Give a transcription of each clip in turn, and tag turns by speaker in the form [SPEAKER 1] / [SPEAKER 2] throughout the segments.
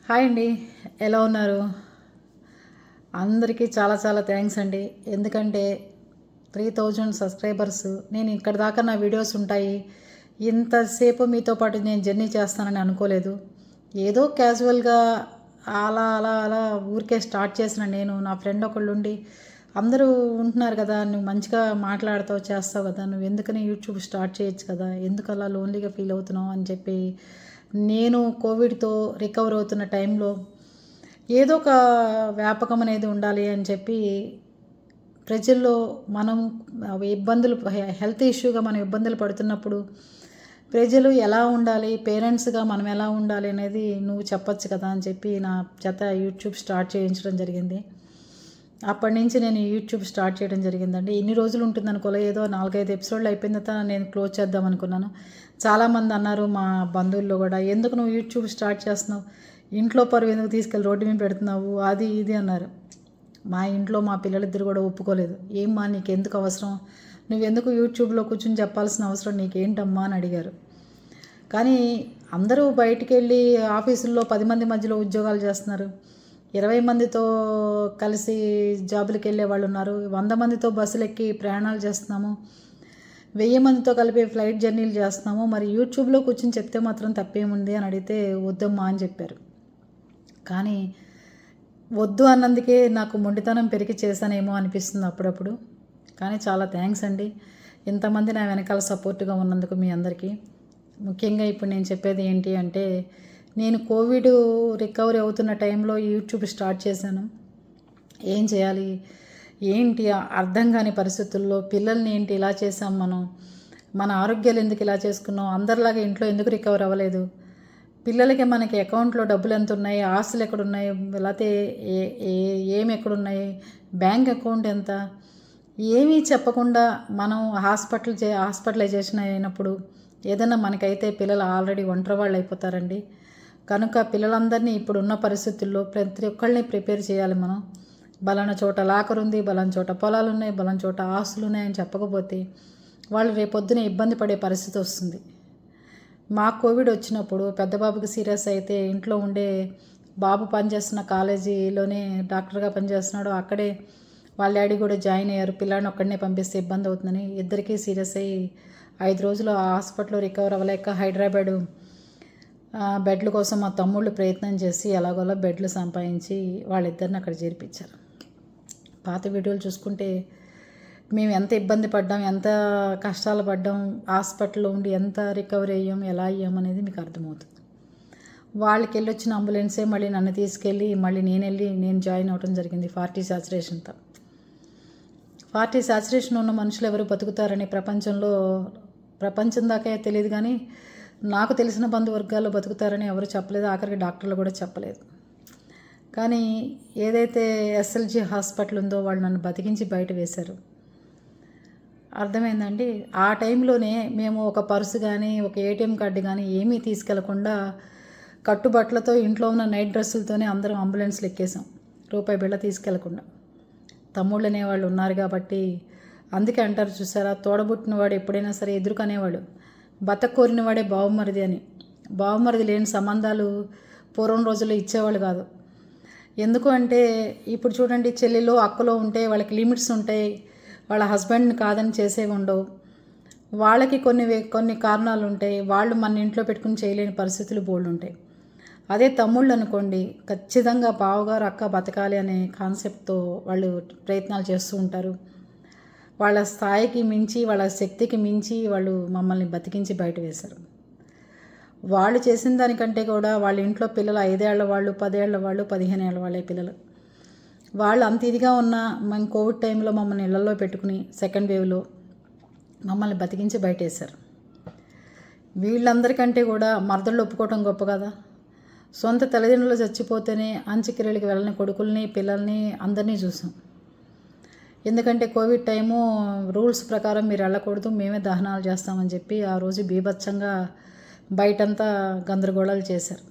[SPEAKER 1] Hi అండి. ఎలా ఉన్నారు? అందరికీ చాలా చాలా థ్యాంక్స్ అండి. ఎందుకంటే 3000 సబ్స్క్రైబర్స్, నేను ఇక్కడి దాకా నా వీడియోస్ ఉంటాయి, ఇంతసేపు మీతో పాటు నేను జర్నీ చేస్తానని అనుకోలేదు. ఏదో క్యాజువల్గా అలా అలా అలా ఊరికే స్టార్ట్ చేసిన నేను, నా ఫ్రెండ్ ఒకళ్ళుండి అందరూ ఉంటున్నారు కదా, నువ్వు మంచిగా మాట్లాడతావు చేస్తావు కదా, నువ్వు ఎందుకని యూట్యూబ్ స్టార్ట్ చేయొచ్చు కదా, ఎందుకు అలా లోన్లీగా ఫీల్ అవుతున్నావు అని చెప్పి, నేను కోవిడ్తో రికవర్ అవుతున్న టైంలో ఏదో ఒక వ్యాపకం అనేది ఉండాలి అని చెప్పి ప్రజల్లో మనం ఇబ్బందులు హెల్త్ ఇష్యూగా మనం ఇబ్బందులు పడుతున్నప్పుడు ప్రజలు ఎలా ఉండాలి, పేరెంట్స్గా మనం ఎలా ఉండాలి అనేది నువ్వు చెప్పచ్చు కదా అని చెప్పి నా చేత యూట్యూబ్ స్టార్ట్ చేయించడం జరిగింది. అప్పటి నుంచి నేను యూట్యూబ్ స్టార్ట్ చేయడం జరిగిందండి. ఇన్ని రోజులు ఉంటుంది అనుకోలే, ఏదో 4-5 ఎపిసోడ్లు అయిపోయిన తర్వాత నేను క్లోజ్ చేద్దాం అనుకున్నాను. చాలామంది అన్నారు మా బంధువుల్లో కూడా, ఎందుకు నువ్వు యూట్యూబ్ స్టార్ట్ చేస్తున్నావు, ఇంట్లో పరువు ఎందుకు తీసుకెళ్ళి రోడ్డు మీద పెడుతున్నావు, అది ఇది అన్నారు. మా ఇంట్లో మా పిల్లలిద్దరు కూడా ఒప్పుకోలేదు. ఏమ్మా నీకు ఎందుకు అవసరం, నువ్వెందుకు యూట్యూబ్లో కూర్చొని చెప్పాల్సిన అవసరం నీకేంటమ్మా అని అడిగారు. కానీ అందరూ బయటికి వెళ్ళి ఆఫీసుల్లో 10 మంది మధ్యలో ఉద్యోగాలు చేస్తున్నారు, 20 మందితో కలిసి జాబులకు వెళ్ళే వాళ్ళు ఉన్నారు, 100 మందితో బస్సులు ఎక్కి ప్రయాణాలు చేస్తున్నాము, 1000 మందితో కలిపి ఫ్లైట్ జర్నీలు చేస్తున్నాము, మరి యూట్యూబ్లో కూర్చొని చెప్తే మాత్రం తప్పేముంది అని అడిగితే వద్దమ్మా అని చెప్పారు. కానీ వద్దు అన్నందుకే నాకు మొండితనం పెరిగి చేశానేమో అనిపిస్తుంది అప్పుడప్పుడు. కానీ చాలా థ్యాంక్స్ అండి, ఇంతమంది నా వెనకాల సపోర్ట్గా ఉన్నందుకు మీ అందరికీ. ముఖ్యంగా ఇప్పుడు నేను చెప్పేది ఏంటి అంటే, నేను కోవిడ్ రికవరీ అవుతున్న టైంలో యూట్యూబ్ స్టార్ట్ చేశాను. ఏం చేయాలి ఏంటి అర్థం కాని పరిస్థితుల్లో పిల్లల్ని ఏంటి ఇలా చేసాం, మన ఆరోగ్యాలు ఎందుకు ఇలా చేసుకున్నాం, అందరిలాగా ఇంట్లో ఎందుకు రికవర్ అవ్వలేదు, పిల్లలకి మనకి అకౌంట్లో డబ్బులు ఎంత ఉన్నాయి, ఆస్తులు ఎక్కడున్నాయి, లేకపోతే ఏమి ఎక్కడున్నాయి, బ్యాంక్ అకౌంట్ ఎంత, ఏమీ చెప్పకుండా మనం హాస్పిటలైజేషన్ అయినప్పుడు ఏదైనా మనకైతే పిల్లలు ఆల్రెడీ ఒంటరి వాళ్ళు అయిపోతారండి. కనుక పిల్లలందరినీ ఇప్పుడున్న పరిస్థితుల్లో ప్రతి ఒక్కళ్ళని ప్రిపేర్ చేయాలి మనం. బలానా చోట లాకర్ ఉంది, బలానా చోట పొలాలు ఉన్నాయి, బలానా చోట ఆస్తులు ఉన్నాయని చెప్పకపోతే వాళ్ళు రేపొద్దున ఇబ్బంది పడే పరిస్థితి వస్తుంది. మా కోవిడ్ వచ్చినప్పుడు పెద్ద బాబుకి సీరియస్ అయితే ఇంట్లో ఉండే బాబు పనిచేస్తున్న కాలేజీలోనే డాక్టర్గా పనిచేస్తున్నాడు, అక్కడే వాళ్ళ డాడీ కూడా జాయిన్ అయ్యారు. పిల్లాడిని ఒక్కడనే పంపిస్తే ఇబ్బంది అవుతుందని ఇద్దరికీ సీరియస్ అయ్యి 5 రోజులు హాస్పిటల్లో రికవర్ అవ్వలేక హైదరాబాదు బెడ్ల కోసం మా తమ్ముళ్ళు ప్రయత్నం చేసి ఎలాగోలా బెడ్లు సంపాదించి వాళ్ళిద్దరిని అక్కడ చేర్పించారు. పాత వీడియోలు చూసుకుంటే మేము ఎంత ఇబ్బంది పడ్డాం, ఎంత కష్టాలు పడ్డాం, హాస్పిటల్లో ఉండి ఎంత రికవరీ అయ్యాం, ఎలా అయ్యాం అనేది మీకు అర్థమవుతుంది. వాళ్ళకి వెళ్ళి వచ్చిన అంబులెన్సే మళ్ళీ నన్ను తీసుకెళ్ళి మళ్ళీ నేను జాయిన్ అవ్వడం జరిగింది 40 సాచురేషన్తో. 40 సాచురేషన్ ఉన్న మనుషులు ఎవరు బతుకుతారని ప్రపంచం దాకా తెలియదు, కానీ నాకు తెలిసిన బంధువర్గాల్లో బతుకుతారని ఎవరు చెప్పలేదు, ఆఖరికి డాక్టర్లు కూడా చెప్పలేదు. కానీ ఏదైతే ఎస్ఎల్జీ హాస్పిటల్ ఉందో వాళ్ళు నన్ను బతికించి బయట వేశారు. అర్థమైందండి. ఆ టైంలోనే మేము ఒక పర్సు కానీ ఒక ఏటీఎం కార్డు కానీ ఏమీ తీసుకెళ్లకుండా కట్టుబట్టలతో ఇంట్లో ఉన్న నైట్ డ్రెస్సులతోనే అందరం అంబులెన్స్లు ఎక్కేసాం, రూపాయి బిళ్ళ తీసుకెళ్లకుండా. తమ్ముళ్ళు అనేవాళ్ళు ఉన్నారు కాబట్టి, అందుకే అంటారు చూసారా, తోడబుట్టిన వాడు ఎప్పుడైనా సరే ఎదురుకనేవాడు, బతకోరిన వాడే బావమరిది అని. బావమరిది లేని సంబంధాలు పూర్వం రోజుల్లో ఇచ్చేవాళ్ళు కాదు. ఎందుకు అంటే ఇప్పుడు చూడండి, చెల్లిలో అక్కలో ఉంటే వాళ్ళకి లిమిట్స్ ఉంటాయి, వాళ్ళ హస్బెండ్ని కాదని చేసేవి ఉండవు, వాళ్ళకి కొన్ని కారణాలు ఉంటాయి, వాళ్ళు మన ఇంట్లో పెట్టుకుని చేయలేని పరిస్థితులు బోల్డ్ ఉంటాయి. అదే తమ్ముళ్ళు అనుకోండి, ఖచ్చితంగా బావగారు అక్క బతకాలి అనే కాన్సెప్ట్తో వాళ్ళు ప్రయత్నాలు చేస్తూ ఉంటారు. వాళ్ళ స్థాయికి మించి, వాళ్ళ శక్తికి మించి వాళ్ళు మమ్మల్ని బతికించి బయట వేశారు. వాళ్ళు చేసిన దానికంటే కూడా వాళ్ళ ఇంట్లో పిల్లలు 5 ఏళ్ల వాళ్ళు, 10 ఏళ్ల వాళ్ళు, 15 ఏళ్ల వాళ్ళే పిల్లలు. వాళ్ళు అంత ఇదిగా ఉన్న మేము కోవిడ్ టైంలో మమ్మల్ని ఇళ్లలో పెట్టుకుని సెకండ్ వేవ్లో మమ్మల్ని బతికించి బయటేశారు. వీళ్ళందరికంటే కూడా మరదళ్ళు ఒప్పుకోవటం గొప్ప కదా. సొంత తల్లిదండ్రులు చచ్చిపోతేనే అంత్యక్రియలకు వెళ్ళని కొడుకుల్ని, పిల్లల్ని అందరినీ చూసాం. ఎందుకంటే కోవిడ్ టైము రూల్స్ ప్రకారం మీరు వెళ్ళకూడదు, మేమే దహనాలు చేస్తామని చెప్పి ఆ రోజు బీభత్సంగా బయటంతా గందరగోళాలు చేశారు.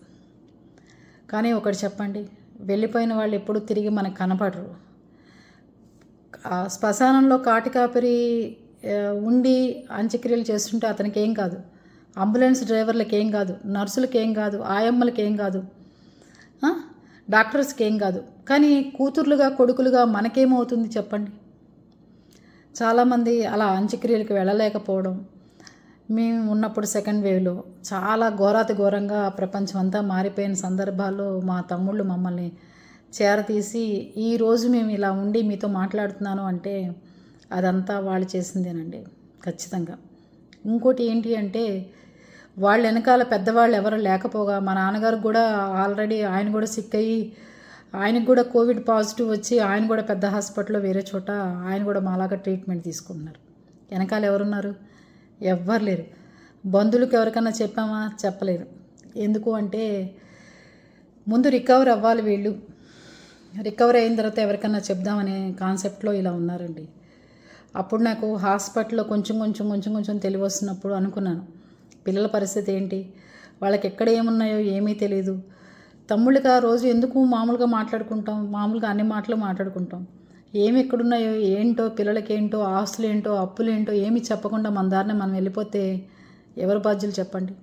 [SPEAKER 1] కానీ ఒకటి చెప్పండి, వెళ్ళిపోయిన వాళ్ళు ఎప్పుడు తిరిగి మనకు కనపడరు. శ్మశానంలో కాపరి ఉండి అంత్యక్రియలు చేస్తుంటే అతనికి ఏం కాదు, అంబులెన్స్ డ్రైవర్లకి ఏం కాదు, నర్సులకి ఏం కాదు, ఆయమ్మలకి ఏం కాదు, ఆ? డాక్టర్స్కి ఏం కాదు, కానీ కూతుర్లుగా కొడుకులుగా మనకేమవుతుంది చెప్పండి. చాలామంది అలా అంత్యక్రియలకు వెళ్ళలేకపోవడం, మేము ఉన్నప్పుడు సెకండ్ వేవ్లో చాలా ఘోరాతి ఘోరంగా ప్రపంచం అంతా మారిపోయిన సందర్భాల్లో మా తమ్ముళ్ళు మమ్మల్ని చేరతీసి ఈరోజు మేము ఇలా ఉండి మీతో మాట్లాడుతున్నాను అంటే అదంతా వాళ్ళు చేసిందేనండి ఖచ్చితంగా. ఇంకోటి ఏంటి అంటే వాళ్ళ వెనకాల పెద్దవాళ్ళు ఎవరు లేకపోగా మా నాన్నగారు కూడా ఆల్రెడీ ఆయన కూడా సిక్ అయ్యి ఆయనకు కూడా కోవిడ్ పాజిటివ్ వచ్చి ఆయన కూడా పెద్ద హాస్పిటల్లో వేరే చోట ఆయన కూడా మాలాగా ట్రీట్మెంట్ తీసుకుంటున్నారు. వెనకాల ఎవరున్నారు? ఎవ్వరు లేరు. బంధువులకు ఎవరికన్నా చెప్పామా? చెప్పలేదు. ఎందుకు అంటే ముందు రికవర్ అవ్వాలి వీళ్ళు, రికవర్ అయిన తర్వాత ఎవరికన్నా చెప్దామనే కాన్సెప్ట్లో ఇలా ఉన్నారండి. అప్పుడు నాకు హాస్పిటల్లో కొంచెం కొంచెం తెలివి వస్తున్నప్పుడు అనుకున్నాను, పిల్లల పరిస్థితి ఏంటి, వాళ్ళకి ఎక్కడ ఏమున్నాయో ఏమీ తెలియదు. తమ్ముళ్ళకి ఆ రోజు ఎందుకు మామూలుగా మాట్లాడుకుంటాం, మామూలుగా అన్ని మాటలు మాట్లాడుకుంటాం. ఏమి ఎక్కడున్నాయో ఏంటో, పిల్లలకి ఏంటో, ఆస్తులు ఏంటో, అప్పులు ఏంటో ఏమి చెప్పకుండా మన దారిని మనం వెళ్ళిపోతే ఎవరు బాధ్యులు చెప్పండి.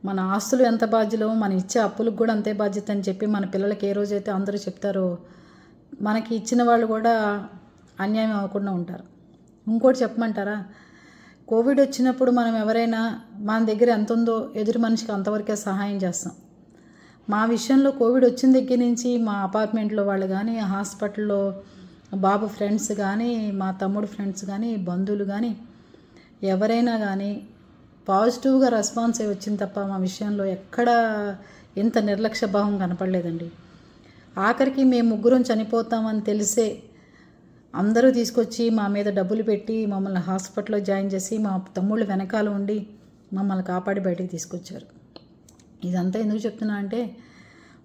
[SPEAKER 1] మన ఆస్తులు ఎంత బాధ్యులో మనం ఇచ్చే అప్పులకు కూడా అంతే బాధ్యత అని చెప్పి మన పిల్లలకి ఏ రోజైతే అందరూ చెప్తారో మనకి ఇచ్చిన వాళ్ళు కూడా అన్యాయం అవ్వకుండా ఉంటారు. ఇంకోటి చెప్పమంటారా, కోవిడ్ వచ్చినప్పుడు మనం ఎవరైనా మన దగ్గర ఎంత ఉందో ఎదుటి మనిషికి అంతవరకే సహాయం చేస్తాం. మా విషయంలో కోవిడ్ వచ్చిన దగ్గర నుంచి మా అపార్ట్మెంట్లో వాళ్ళు కానీ, హాస్పిటల్లో బాబు ఫ్రెండ్స్ కానీ, మా తమ్ముడు ఫ్రెండ్స్ కానీ, బంధువులు కానీ ఎవరైనా కానీ పాజిటివ్గా రెస్పాన్స్ వచ్చింది తప్ప మా విషయంలో ఎక్కడ ఇంత నిర్లక్ష్య భావం కనపడలేదండి. ఆఖరికి మేము ముగ్గురం చనిపోతామని తెలిసే అందరూ తీసుకొచ్చి మా మీద డబ్బులు పెట్టి మమ్మల్ని హాస్పిటల్లో జాయిన్ చేసి మా తమ్ముళ్ళు వెనకాల ఉండి మమ్మల్ని కాపాడి బయటికి తీసుకొచ్చారు. ఇదంతా ఎందుకు చెప్తున్నా అంటే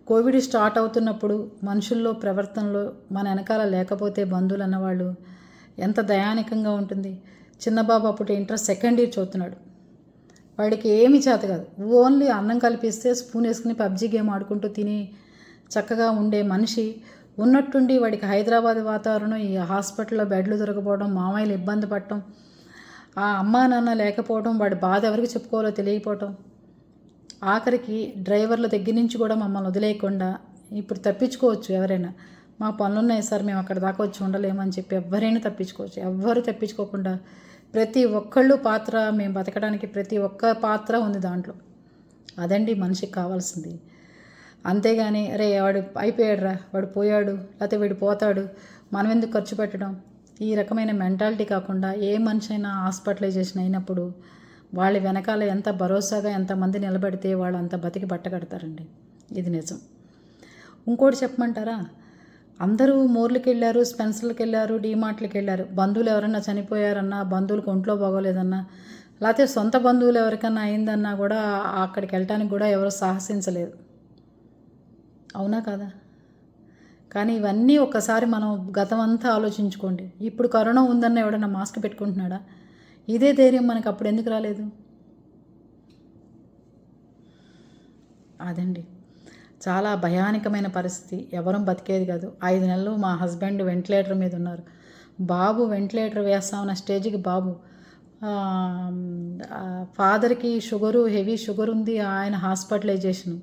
[SPEAKER 1] కోవిడ్ స్టార్ట్ అవుతున్నప్పుడు మనుషుల్లో ప్రవర్తనలో మన వెనకాల లేకపోతే బంధువులు అన్నవాళ్ళు ఎంత దయానికంగా ఉంటుంది. చిన్నబాబు అప్పుడు ఇంటర్ సెకండ్ ఇయర్ చదువుతున్నాడు. వాడికి ఏమీ చేత కాదు, ఓన్లీ అన్నం కలిపిస్తే స్పూన్ వేసుకుని పబ్జీ గేమ్ ఆడుకుంటూ తిని చక్కగా ఉండే మనిషి ఉన్నట్టుండి వాడికి హైదరాబాద్ వాతావరణం, ఈ హాస్పిటల్లో బెడ్లు దొరకపోవడం, మామయ్యలు ఇబ్బంది పడటం, ఆ అమ్మా నాన్న లేకపోవడం, వాడి బాధ ఎవరికి చెప్పుకోవాలో తెలియకపోవటం, ఆఖరికి డ్రైవర్ల దగ్గర నుంచి కూడా మమ్మల్ని వదిలేయకుండా ఇప్పుడు తప్పించుకోవచ్చు ఎవరైనా, మా పనులున్నాయి సార్ మేము అక్కడ దాకా వచ్చి ఉండలేమని చెప్పి ఎవరైనా తప్పించుకోవచ్చు. ఎవ్వరూ తప్పించుకోకుండా ప్రతి ఒక్కళ్ళు పాత్ర, మేము బతకడానికి ప్రతి ఒక్క పాత్ర ఉంది దాంట్లో. అదండి మనిషికి కావాల్సింది. అంతేగాని అరే వాడు అయిపోయాడు రా, వాడు పోయాడు, లేకపోతే వీడు పోతాడు, మనం ఎందుకు ఖర్చు పెట్టడం, ఈ రకమైన మెంటాలిటీ కాకుండా ఏ మనిషి అయినా హాస్పిటలైజేషన్ అయినప్పుడు వాళ్ళ వెనకాల ఎంత భరోసాగా ఎంతమంది నిలబడితే వాళ్ళు అంత బతికి బట్టకడతారండి. ఇది నిజం. ఇంకోటి చెప్పమంటారా, అందరూ మోర్లకి వెళ్ళారు, స్పెన్సర్లకు వెళ్ళారు, డీమార్ట్లకి వెళ్ళారు. బంధువులు ఎవరన్నా చనిపోయారన్నా, బంధువులకు ఒంట్లో బాగోలేదన్నా, లేకపోతే సొంత బంధువులు ఎవరికన్నా అయిందన్నా కూడా అక్కడికి వెళ్ళటానికి కూడా ఎవరు సాహసించలేదు. అవునా కదా? కానీ ఇవన్నీ ఒక్కసారి మనం గతం అంతా ఆలోచించుకోండి. ఇప్పుడు కరోనా ఉందన్న ఎవడన్నా మాస్క్ పెట్టుకుంటున్నాడా? ఇదే ధైర్యం మనకు అప్పుడు ఎందుకు రాలేదు? అదండి చాలా భయానకమైన పరిస్థితి. ఎవరూ బతికేది కాదు. 5 నెలలు మా హస్బెండ్ వెంటిలేటర్ మీద ఉన్నారు. బాబు వెంటిలేటర్ వేస్తామన్న స్టేజ్కి బాబు, ఫాదర్కి షుగరు, హెవీ షుగర్ ఉంది, ఆయన హాస్పిటలైజేషను.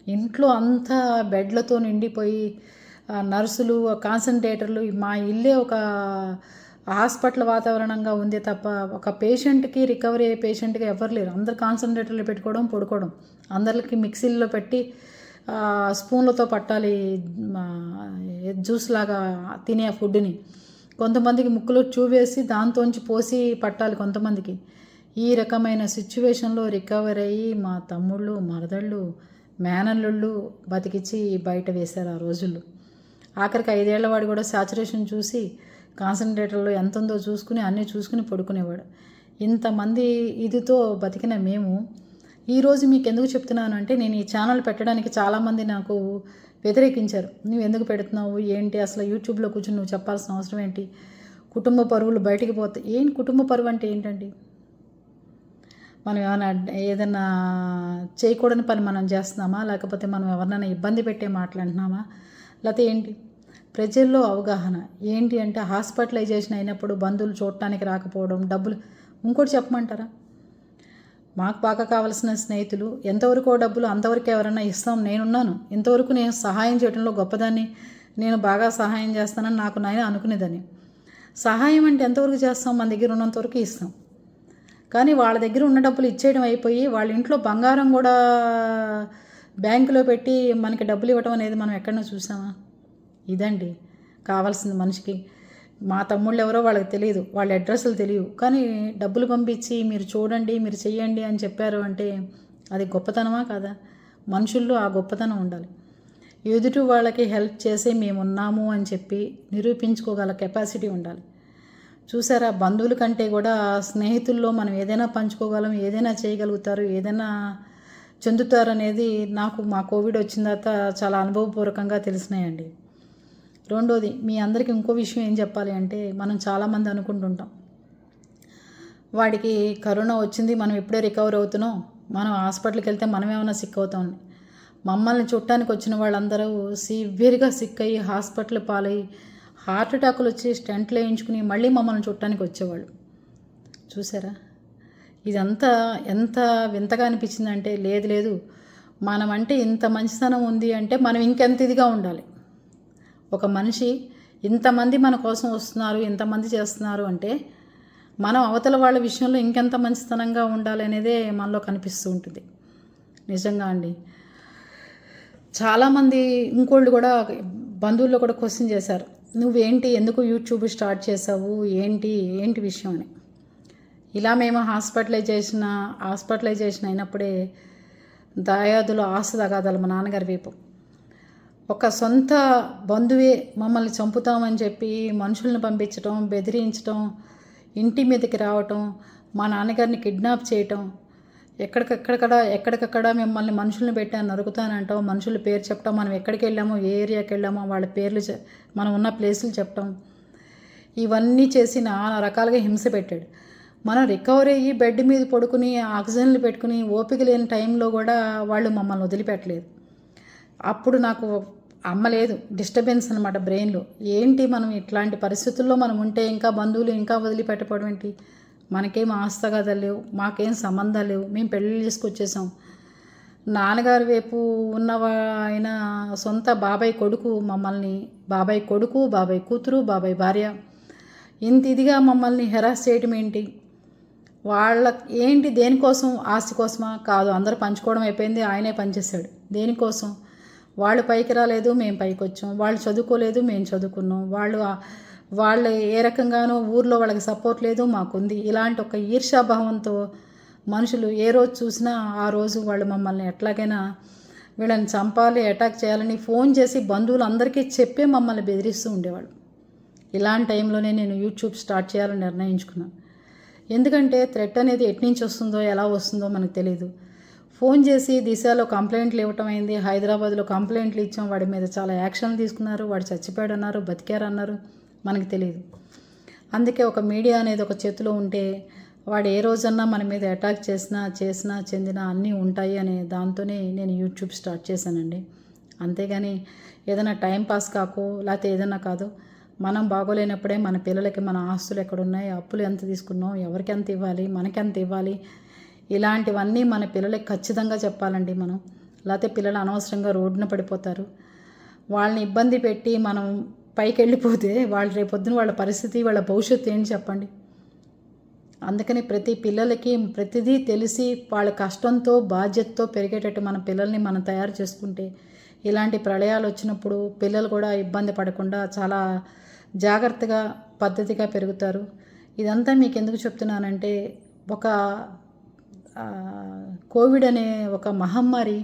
[SPEAKER 1] ఇంట్లో అంతా బెడ్లతో నిండిపోయి నర్సులు, కాన్సన్ట్రేటర్లు, మా ఇల్లే ఒక హాస్పిటల్ వాతావరణంగా ఉంది తప్ప ఒక పేషెంట్కి, రికవరీ అయ్యే పేషెంట్కి ఎవరు లేరు. అందరు కాన్సన్ట్రేటర్లు పెట్టుకోవడం, పడుకోవడం, అందరికి మిక్సీల్లో పెట్టి స్పూన్లతో పట్టాలి జ్యూస్ లాగా తినే ఫుడ్ని. కొంతమందికి ముక్కులో చూవేసి దాంతోంచి పోసి పట్టాలి కొంతమందికి. ఈ రకమైన సిచ్యువేషన్లో రికవర్ అయ్యి మా తమ్ముళ్ళు, మరదళ్ళు, మేనల్లుళ్ళు బతికిచ్చి బయట వేశారు ఆ రోజుల్లో. ఆఖరికి 5 ఏళ్ల వాడు కూడా సాచురేషన్ చూసి కాన్సన్ట్రేటర్లో ఎంత ఉందో చూసుకుని అన్నీ చూసుకుని పడుకునేవాడు. ఇంతమంది ఇదితో బతికిన మేము ఈరోజు మీకు ఎందుకు చెప్తున్నాను అంటే, నేను ఈ ఛానల్ పెట్టడానికి చాలామంది నాకు వ్యతిరేకించారు. నువ్వు ఎందుకు పెడుతున్నావు ఏంటి, అసలు యూట్యూబ్లో కూర్చొని నువ్వు చెప్పాల్సిన అవసరం ఏంటి, కుటుంబ పరువులు బయటికి పోతాయి. ఏం కుటుంబ పరువు అంటే ఏంటండి? మనం ఏదైనా చేయకూడని పని మనం చేస్తున్నామా, లేకపోతే మనం ఎవరినైనా ఇబ్బంది పెట్టే మాట్లాడుతున్నామా, లేకపోతే ఏంటి? ప్రజల్లో అవగాహన ఏంటి అంటే, హాస్పిటలైజేషన్ అయినప్పుడు బంధువులు చూడటానికి రాకపోవడం, డబ్బులు. ఇంకోటి చెప్పమంటారా, మాకు బాగా కావాల్సిన స్నేహితులు. ఎంతవరకు డబ్బులు అంతవరకు ఎవరైనా ఇస్తాం, నేనున్నాను. ఇంతవరకు నేను సహాయం చేయడంలో గొప్పదాన్ని, నేను బాగా సహాయం చేస్తానని నాకు నేను అనుకునేదాన్ని. సహాయం అంటే ఎంతవరకు చేస్తాం, మన దగ్గర ఉన్నంతవరకు ఇస్తాం. కానీ వాళ్ళ దగ్గర ఉన్న డబ్బులు ఇచ్చేయడం అయిపోయి వాళ్ళ ఇంట్లో బంగారం కూడా బ్యాంకులో పెట్టి మనకి డబ్బులు ఇవ్వడం అనేది మనం ఎక్కడన్నా చూసామా? ఇదండి కావాల్సింది మనిషికి. మా తమ్ముళ్ళు ఎవరో వాళ్ళకి తెలియదు, వాళ్ళ అడ్రస్లు తెలియవు, కానీ డబ్బులు పంపించి మీరు చూడండి, మీరు చెయ్యండి అని చెప్పారు అంటే అది గొప్పతనమా కాదా? మనుషుల్లో ఆ గొప్పతనం ఉండాలి. ఎదుటి వాళ్ళకి హెల్ప్ చేసి మేమున్నాము అని చెప్పి నిరూపించుకోగల కెపాసిటీ ఉండాలి. చూసారా, బంధువుల కంటే కూడా స్నేహితుల్లో మనం ఏదైనా పంచుకోగలం, ఏదైనా చేయగలుగుతారు, ఏదైనా చెందుతారు అనేది నాకు మా కోవిడ్ వచ్చిన తర్వాత చాలా అనుభవపూర్వకంగా తెలిసినాయండి. రెండోది, మీ అందరికీ ఇంకో విషయం ఏం చెప్పాలి అంటే, మనం చాలామంది అనుకుంటుంటాం వాడికి కరోనా వచ్చింది, మనం ఎప్పుడే రికవర్ అవుతున్నాం, మనం హాస్పిటల్కి వెళ్తే మనం ఏమైనా సిక్ అవుతాం. మమ్మల్ని చుట్టానికి వచ్చిన వాళ్ళందరూ సివియర్గా సిక్ అయ్యి హాస్పిటల్ పాలయ్యి హార్ట్ అటాకులు వచ్చి స్టెంట్లు వేయించుకుని మళ్ళీ మమ్మల్ని చుట్టానికి వచ్చేవాళ్ళు. చూసారా, ఇదంతా ఎంత వింతగా అనిపించిందంటే, లేదు మనం అంటే ఇంత మంచితనం ఉంది అంటే మనం ఇంకెంత ఇదిగా ఉండాలి. ఒక మనిషి ఇంతమంది మన కోసం వస్తున్నారు, ఇంతమంది చేస్తున్నారు అంటే మనం అవతల వాళ్ళ విషయంలో ఇంకెంత మంచితనంగా ఉండాలి అనేదే మనలో కనిపిస్తూ ఉంటుంది. నిజంగా అండి. చాలామంది ఇంకోళ్ళు కూడా బంధువుల్లో కూడా క్వశ్చన్ చేశారు, నువ్వేంటి, ఎందుకు యూట్యూబ్ స్టార్ట్ చేసావు, ఏంటి విషయం అని. ఇలా మేము హాస్పిటలైజేషన్ అయినప్పుడే దాయాదులు ఆశ తగాదాలు మా నాన్నగారి వైపు. ఒక సొంత బంధువే మమ్మల్ని చంపుతామని చెప్పి మనుషుల్ని పంపించటం, బెదిరించటం, ఇంటి మీదకి రావటం, మా నాన్నగారిని కిడ్నాప్ చేయటం, ఎక్కడికక్కడ మిమ్మల్ని మనుషుల్ని పెట్టాను నరుకుతానంటాం, మనుషుల పేరు చెప్పటం, మనం ఎక్కడికి వెళ్ళామో, ఏ ఏరియాకి వెళ్ళామో వాళ్ళ పేర్లు మనం ఉన్న ప్లేసులు చెప్పటం, ఇవన్నీ చేసి నానా రకాలుగా హింస పెట్టాడు. మనం రికవర్ అయ్యి బెడ్ మీద పడుకుని ఆక్సిజన్లు పెట్టుకుని ఓపిక లేని టైంలో కూడా వాళ్ళు మమ్మల్ని వదిలిపెట్టలేదు. అప్పుడు నాకు అమ్మ లేదు, డిస్టర్బెన్స్ అనమాట బ్రెయిన్లో. ఏంటి మనం ఇట్లాంటి పరిస్థితుల్లో మనం ఉంటే ఇంకా బంధువులు ఇంకా వదిలిపెట్టడం ఏంటి, మనకేం ఆస్తగాదాలు లేవు, మాకేం సంబంధాలు లేవు, మేము పెళ్ళిళ్ళు చేసుకొచ్చేసాం. నాన్నగారి వైపు ఉన్న ఆయన సొంత బాబాయ్ కొడుకు మమ్మల్ని, బాబాయ్ కొడుకు, బాబాయ్ కూతురు, బాబాయ్ భార్య ఇంత ఇదిగా మమ్మల్ని హెరాస్ చేయటం ఏంటి? వాళ్ళకి ఏంటి, దేనికోసం? ఆస్తి కోసమా? కాదు, అందరూ పంచుకోవడం అయిపోయింది, ఆయనే పనిచేశాడు. దేనికోసం? వాళ్ళు పైకి రాలేదు, మేము పైకి వచ్చాం. వాళ్ళు చదువుకోలేదు, మేము చదువుకున్నాం. వాళ్ళు ఏ రకంగానో ఊర్లో వాళ్ళకి సపోర్ట్ లేదు, మాకుంది. ఇలాంటి ఒక ఈర్ష్యాభావంతో మనుషులు ఏ రోజు చూసినా ఆ రోజు వాళ్ళు మమ్మల్ని ఎట్లాగైనా వీళ్ళని చంపాలి, అటాక్ చేయాలని ఫోన్ చేసి బంధువులందరికీ చెప్పే మమ్మల్ని బెదిరిస్తూ ఉండేవాళ్ళు. ఇలాంటి టైంలోనే నేను యూట్యూబ్ స్టార్ట్ చేయాలని నిర్ణయించుకున్నాను. ఎందుకంటే థ్రెట్ అనేది ఎట్నుంచి వస్తుందో, ఎలా వస్తుందో మనకు తెలియదు. ఫోన్ చేసి దిశలో కంప్లైంట్లు ఇవ్వటం అయింది, హైదరాబాద్లో కంప్లైంట్లు ఇచ్చాం, వాడి మీద చాలా యాక్షన్లు తీసుకున్నారు, వాడు చచ్చిపోయాడు అన్నారు, బతికారు అన్నారు, మనకు తెలియదు. అందుకే ఒక మీడియా అనేది ఒక చేతిలో ఉంటే వాడు ఏ రోజన్నా మన మీద అటాక్ చేసినా చెందినా అన్నీ ఉంటాయి అనే దాంతోనే నేను యూట్యూబ్ స్టార్ట్ చేశానండి. అంతేగాని ఏదైనా టైం పాస్ లేకపోతే ఏదైనా కాదు. మనం బాగోలేనప్పుడే మన పిల్లలకి మన ఆస్తులు ఎక్కడున్నాయి, అప్పులు ఎంత తీసుకున్నాం, ఎవరికి ఎంత ఇవ్వాలి, మనకెంత ఇవ్వాలి, ఇలాంటివన్నీ మన పిల్లలకి ఖచ్చితంగా చెప్పాలండి మనం. లేకపోతే పిల్లలు అనవసరంగా రోడ్డున పడిపోతారు. వాళ్ళని ఇబ్బంది పెట్టి మనం పైకి వెళ్ళిపోతే వాళ్ళు రేపొద్దున వాళ్ళ పరిస్థితి, వాళ్ళ భవిష్యత్తు ఏంటి చెప్పండి. అందుకని ప్రతి పిల్లలకి ప్రతిదీ తెలిసి వాళ్ళ కష్టంతో బాధ్యతతో పెరిగేటట్టు మన పిల్లల్ని మనం తయారు చేసుకుంటే ఇలాంటి ప్రళయాలు వచ్చినప్పుడు పిల్లలు కూడా ఇబ్బంది పడకుండా చాలా జాగ్రత్తగా పద్ధతిగా పెరుగుతారు. ఇదంతా మీకు ఎందుకు చెప్తున్నానంటే, ఒక కోవిడ్ అనే ఒక మహమ్మారి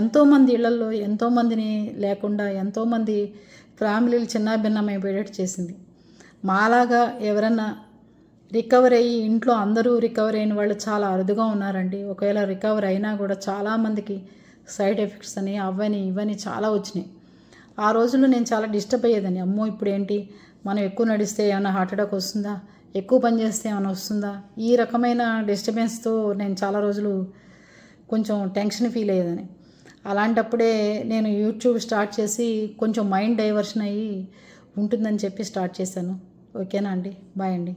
[SPEAKER 1] ఎంతోమంది ఇళ్లల్లో ఎంతోమందిని లేకుండా ఎంతోమంది ఫ్యామిలీలు చిన్నాభిన్నమైపోయేటట్టు చేసింది. మాలాగా ఎవరన్నా రికవర్ అయ్యి ఇంట్లో అందరూ రికవర్ అయిన వాళ్ళు చాలా అరుదుగా ఉన్నారండి. ఒకవేళ రికవర్ అయినా కూడా చాలామందికి సైడ్ ఎఫెక్ట్స్ అని అవని ఇవని చాలా వచ్చినాయి. ఆ రోజుల్లో నేను చాలా డిస్టర్బ్ అయ్యేదాన్ని. అమ్మో ఇప్పుడు ఏంటి, మనం ఎక్కువ నడిస్తే ఏమైనా హార్ట్ అటాక్ వస్తుందా, ఎక్కువ పని చేస్తే ఏమైనా వస్తుందా, ఈ రకమైన డిస్టర్బెన్స్తో నేను చాలా రోజులు కొంచెం టెన్షన్ ఫీల్ అయ్యేదాన్ని. అలాంటప్పుడే నేను యూట్యూబ్ స్టార్ట్ చేసి కొంచెం మైండ్ డైవర్షన్ అయ్యి ఉంటుందని చెప్పి స్టార్ట్ చేశాను. ఓకేనా అండి, బాయ్ అండి.